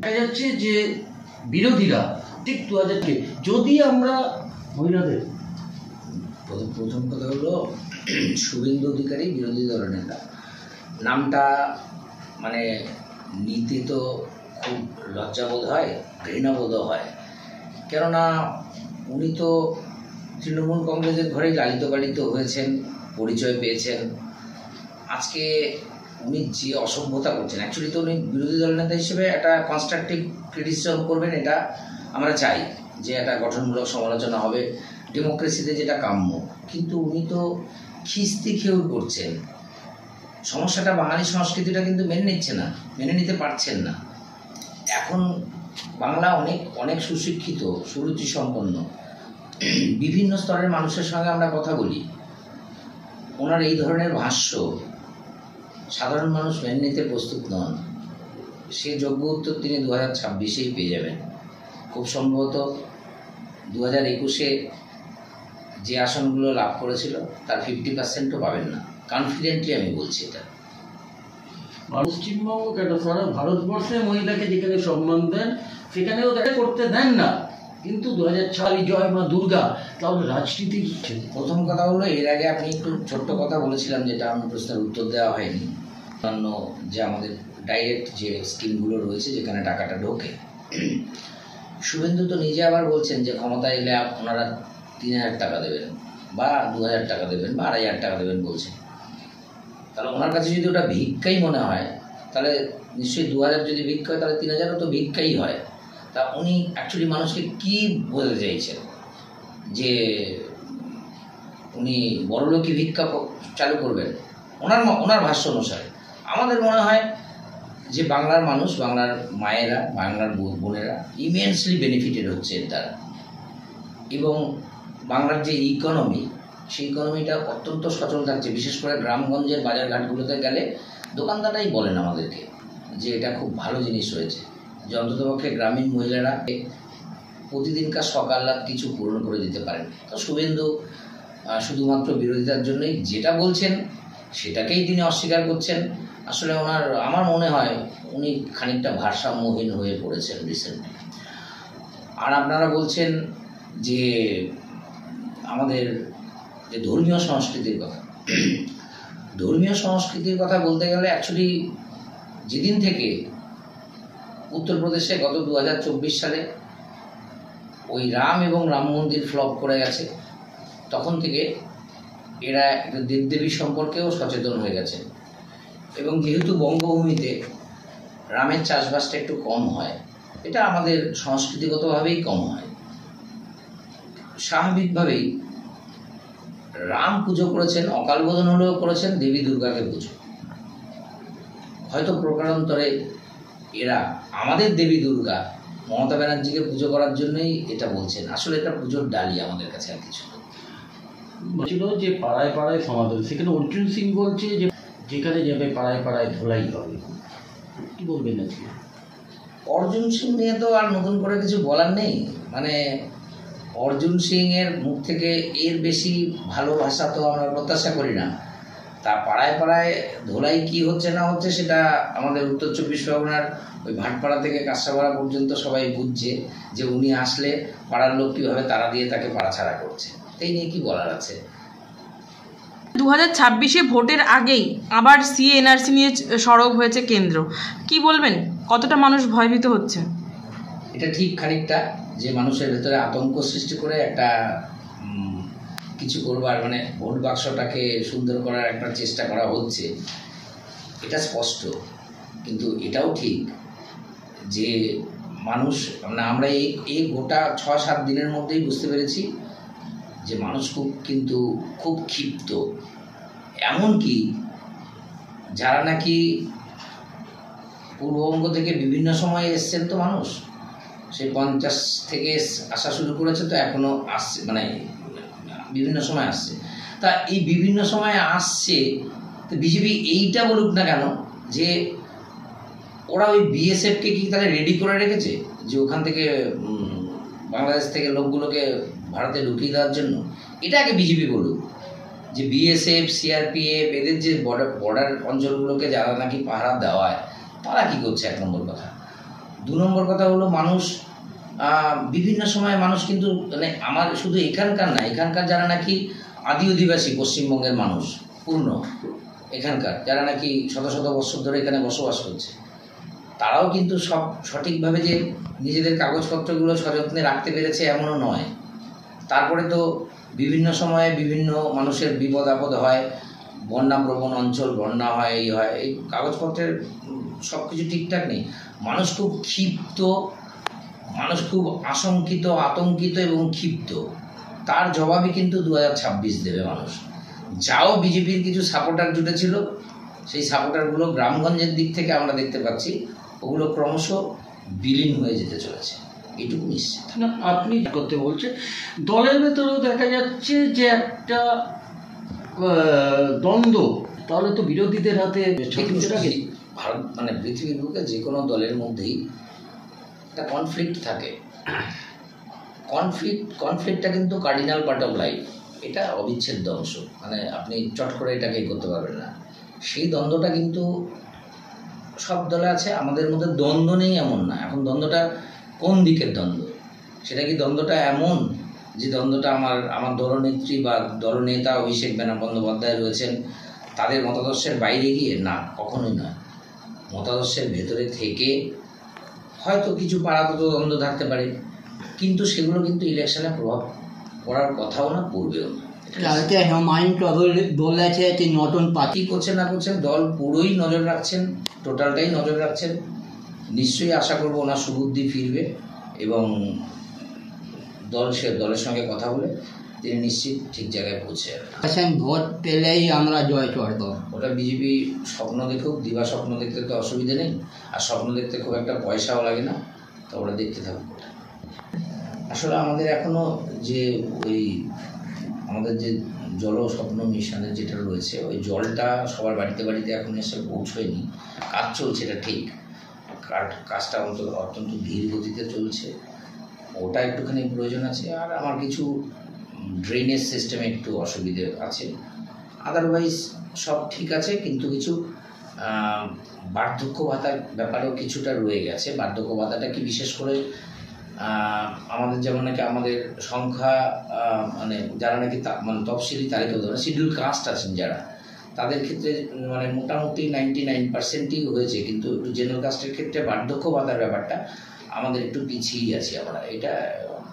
দেখা যাচ্ছে যে বিরোধীরা ঠিক 2000-কে যদি আমরা মহিলাদের প্রথম কথা হলো শুভেন্দু অধিকারী বিরোধী দলের নেতা নামটা মানে নিতে তো খুব লজ্জাবোধ হয়, ঘৃণাবোধও হয়। কেননা উনি তো তৃণমূল কংগ্রেসের ঘরেই লালিত পালিত হয়েছেন, পরিচয় পেয়েছেন। আজকে উনি যে অসভ্যতা করছেন, অ্যাকচুয়ালি তো উনি বিরোধী দলের নেতা হিসেবে একটা কনস্ট্রাকটিভ ক্রিটিসিজম করবেন, এটা আমরা চাই যে একটা গঠনমূলক সমালোচনা হবে, ডেমোক্রেসিতে যেটা কাম্য। কিন্তু উনি তো খিস্তি খেউর করছেন। সমস্যাটা বাঙালি সংস্কৃতিটা কিন্তু মেনে নিতে পারছেন না। এখন বাংলা অনেক সুশিক্ষিত, সুরুচি সম্পন্ন, বিভিন্ন স্তরের মানুষের সঙ্গে আমরা কথা বলি। ওনার এই ধরনের ভাষ্য সাধারণ মানুষ মেনে নিতে প্রস্তুত নন। সে যোগ্য উত্তর তিনি 2026-এই পেয়ে যাবেন। খুব সম্ভবত 2021-এ যে আসনগুলো লাভ করেছিল তার 50%ও পাবেন না। কনফিডেন্টলি আমি বলছি এটা। পশ্চিমবঙ্গ কেন সারা ভারতবর্ষে মহিলাকে যেখানে সম্মান দেন সেখানেও দেখা করতে দেন না, কিন্তু 2004 জয় মা দুর্গা, তাহলে রাজনীতি কি? প্রথম কথা হলো, এর আগে আপনি একটু ছোট্ট কথা বলেছিলাম যেটা আমার প্রশ্নের উত্তর দেওয়া হয়নি। অন্য যে আমাদের ডাইরেক্ট যে স্কিমগুলো রয়েছে যেখানে টাকাটা ঢোকে, শুভেন্দু তো নিজে আবার বলছেন যে ক্ষমতা এলে ওনারা 3000 টাকা দেবেন বা 2000 টাকা দেবেন বা 2500 টাকা দেবেন বলছেন। তাহলে ওনার কাছে যদি ওটা ভিক্ষাই মনে হয়, তাহলে নিশ্চয়ই 2000 যদি ভিক্ষা হয় তাহলে 3000ও তো ভিক্ষাই হয়। তা উনি অ্যাকচুয়ালি মানুষকে কি বলতে চাইছেন? যে উনি বড়লোকি ভিক্ষা চালু করবেন ওনার ভাষ্য অনুসারে? আমাদের মনে হয় যে বাংলার মানুষ, বাংলার মায়েরা, বাংলার বোনেরা ইমেন্সলি বেনিফিটেড হচ্ছে এর দ্বারা। এবং বাংলার যে ইকোনমি, সেই ইকোনমিটা অত্যন্ত সচল থাকছে। বিশেষ করে গ্রামগঞ্জের বাজারঘাটগুলোতে গেলে দোকানদাররাই বলেন আমাদেরকে যে এটা খুব ভালো জিনিস হয়েছে, যে অন্ততপক্ষে গ্রামীণ মহিলারা প্রতিদিনকার সকালাত কিছু পূরণ করে দিতে পারেন। তো শুভেন্দু শুধুমাত্র বিরোধিতার জন্যই যেটা বলছেন সেটাকেই তিনি অস্বীকার করছেন। আসলে আমার মনে হয় উনি খানিকটা ভারসাম্যহীন হয়ে পড়েছেন রিসেন্টলি। আর আপনারা বলছেন যে আমাদের যে ধর্মীয় সংস্কৃতির কথা বলতে গেলে অ্যাকচুয়ালি যেদিন থেকে উত্তরপ্রদেশে গত 2024 সালে ওই রাম এবং রাম মন্দির ফ্লপ করে গেছে, তখন থেকে এরা দেবদেবী সম্পর্কেও সচেতন হয়ে গেছে। এবং যেহেতু বঙ্গভূমিতে রামের চাষবাসটা একটু কম হয়, এটা আমাদের সংস্কৃতিগতভাবেই কম হয়, স্বাভাবিকভাবেই রাম পুজো করেছেন, অকাল বোধন হলেও করেছেন দেবী দুর্গাকে পুজো। হয়তো প্রকারান্তরে এরা আমাদের দেবী দুর্গা মমতা ব্যানার্জিকে পুজো করার জন্যই এটা বলছেন। আসলে এটা পুজোর ডালি আমাদের কাছে, আর কিছু ছিল যে পাড়ায় পাড়ায় সমাধান। সেখানে অর্জুন সিং বলছে যে যেখানে যাবে পাড়ায় পাড়ায় ধোলাই হবে। কি বলবেন আজকে? অর্জুন সিং নিয়ে তো আর নতুন করে কিছু বলার নেই। মানে অর্জুন সিং এর মুখ থেকে এর বেশি ভালো ভাষা তো আমরা প্রত্যাশা করি না। তা পাড়ায় পাড়ায় ধোলাই কি হচ্ছে না হচ্ছে সেটা আমাদের উত্তর 24 পরগনার ওই ভাটপাড়া থেকে কাঁচরাপাড়া পর্যন্ত সবাই বুঝছে যে উনি আসলে পাড়ার লোক কীভাবে তারা দিয়ে তাকে পাড়া ছাড়া করছে। এই নিয়ে কি বলার আছে? 2026-এ ভোটের আগেই আবার সিএনআরসি নিয়ে সরব হয়েছে কেন্দ্র। কি বলবেন, কতটা মানুষ ভয়ভীত হচ্ছে? এটা ঠিক খানিকটা, যে মানুষের ভেতরে আতঙ্ক সৃষ্টি করে একটা কিছু করবার, মানে ভোট বাক্সটাকে সুন্দর করার একটা চেষ্টা করা হচ্ছে, এটা স্পষ্ট। কিন্তু এটাও ঠিক যে মানুষ, মানে আমরা এই গোটা 6-7 দিনের মধ্যেই বুঝতে পেরেছি যে মানুষ খুব ক্ষিপ্ত। এমনকি যারা নাকি পূর্ববঙ্গ থেকে বিভিন্ন সময়ে এসছেন, তো মানুষ সেই 50 থেকে আসা শুরু করেছে, তো এখনো আসছে, মানে বিভিন্ন সময় আসছে। তা এই বিভিন্ন সময় আসছে, তো বিজেপি এইটা বলুক না কেন যে ওরা ওই বিএসএফকে কি তাহলে রেডি করে রেখেছে যে ওখান থেকে বাংলাদেশ থেকে লোকগুলোকে ভারতে ঢুকিয়ে দেওয়ার জন্য? এটা আগে বিজেপি বলুক যে বিএসএফ, সিআরপিএফ, এদের যে বর্ডার অঞ্চলগুলোকে যারা নাকি পাহারা দেওয়ায়, তারা কি করছে? 1 নম্বর কথা। 2 নম্বর কথা হলো মানুষ বিভিন্ন সময় মানুষ কিন্তু মানে আমার শুধু এখানকার না, এখানকার যারা নাকি আদি অধিবাসী পশ্চিমবঙ্গের মানুষ পূর্ণ এখানকার যারা নাকি শত শত বছর ধরে এখানে বসবাস করছে, তারাও কিন্তু সব সঠিকভাবে যে নিজেদের কাগজপত্রগুলো সযত্নে রাখতে পেরেছে এমনও নয়। তারপরে তো বিভিন্ন সময়ে বিভিন্ন মানুষের বিপদ আপদ হয়, বন্যাপ্রবণ অঞ্চল, বন্যা হয়, এই হয়, এই কাগজপত্রের সব কিছু ঠিকঠাক নেই। মানুষ খুব ক্ষিপ্ত, মানুষ খুব আশঙ্কিত, আতঙ্কিত এবং ক্ষিপ্ত। তার জবাবই কিন্তু 2026 দেবে মানুষ। যাও বিজেপির কিছু সাপোর্টার জুটেছিল, সেই সাপোর্টারগুলো গ্রামগঞ্জের দিক থেকে আমরা দেখতে পাচ্ছি ওগুলো ক্রমশ বিলীন হয়ে যেতে চলেছে, এটুকু নিশ্চিত। না, আপনি করতে বলছেন দলের ভেতরেও দেখা যাচ্ছে যে একটা দ্বন্দ্ব, তাহলে তো বিরোধীদের হাতে ভারত মানে পৃথিবীর বুকে যে কোনো দলের মধ্যেই একটা কনফ্লিক্ট থাকে। কনফ্লিক্টটা কিন্তু কার্ডিনাল পার্ট অফ লাইফ, এটা অবিচ্ছেদ্য অংশ, মানে আপনি চট করে এটাকে করতে পারবেন না। সেই দ্বন্দ্বটা কিন্তু সব দলে আছে, আমাদের মধ্যে দ্বন্দ্ব নেই এমন না। এখন দ্বন্দ্বটা কোন দিকের দ্বন্দ্ব? সেটা কি দ্বন্দ্বটা এমন যে দ্বন্দ্বটা আমার দলনেত্রী বা দলনেতা অভিষেক বন্দ্যোপাধ্যায় রয়েছেন তাদের মতাদর্শের বাইরে গিয়ে? না, কখনোই নয়। মতাদর্শের ভেতরে থেকে হয়তো কিছু পাড়াগত দ্বন্দ্ব থাকতে পারে, কিন্তু সেগুলো কিন্তু ইলেকশনে প্রভাব পড়ার কথাও না, পড়বেও না। কালকে হুমায়ুন চৌধুরী বলেছে যে নতুন পার্টি করছেন না করছেন, দল পুরোই নজর রাখছেন, টোটালটাই নজর রাখছেন। নিশ্চয়ই আশা করব ওনার সুবুদ্ধি ফিরবে এবং দলের সঙ্গে কথা বলে তিনি নিশ্চিত ঠিক জায়গায় পৌঁছে যাবেন। ভোট পেলেই আমরা জয় করব, ওটা বিজেপি স্বপ্ন দেখুক, দিবা স্বপ্ন দেখতে তো অসুবিধে নেই, আর স্বপ্ন দেখতে খুব একটা পয়সাও লাগে না, তো ওরা দেখতে থাকুক। ওটা আসলে আমাদের এখনো যে ওই আমাদের যে জল স্বপ্ন মিশনের যেটা রয়েছে, ওই জলটা সবার বাড়িতে বাড়িতে এখন এসে পৌঁছয়নি। কাজ চলছে, এটা ঠিক, কাজটা অত্যন্ত ধীর গতিতে চলছে, ওটা একটুখানি প্রয়োজন আছে। আর আমার কিছু ড্রেনেজ সিস্টেমে একটু অসুবিধে আছে, আদারওয়াইজ সব ঠিক আছে। কিন্তু কিছু বার্ধক্য ভাতার ব্যাপারেও কিছুটা রয়ে গেছে। বার্ধক্য ভাতাটা কি বিশেষ করে আমাদের যেমন নাকি আমাদের সংখ্যা মানে যারা নাকি মানে তফসিলি তালিকা ধরে শিডিউল কাস্ট আছেন যারা, তাদের ক্ষেত্রে মানে মোটামুটি 99%ই হয়েছে, কিন্তু একটু জেনারেল কাস্টের ক্ষেত্রে বার্ধক্য ভাতার ব্যাপারটা আমাদের একটু পিছিয়ে আছি আমরা। এটা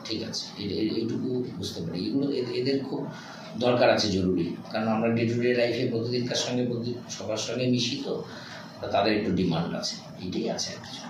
ঠিক আছে, এইটুকু বুঝতে পারি। এগুলো এদের খুব দরকার আছে, জরুরি, কারণ আমরা ডে টু ডে লাইফে প্রতিদিনকার সঙ্গে সবার সঙ্গে মিশি, তো তাদের একটু ডিমান্ড আছে, এটাই আছে আর কিছু।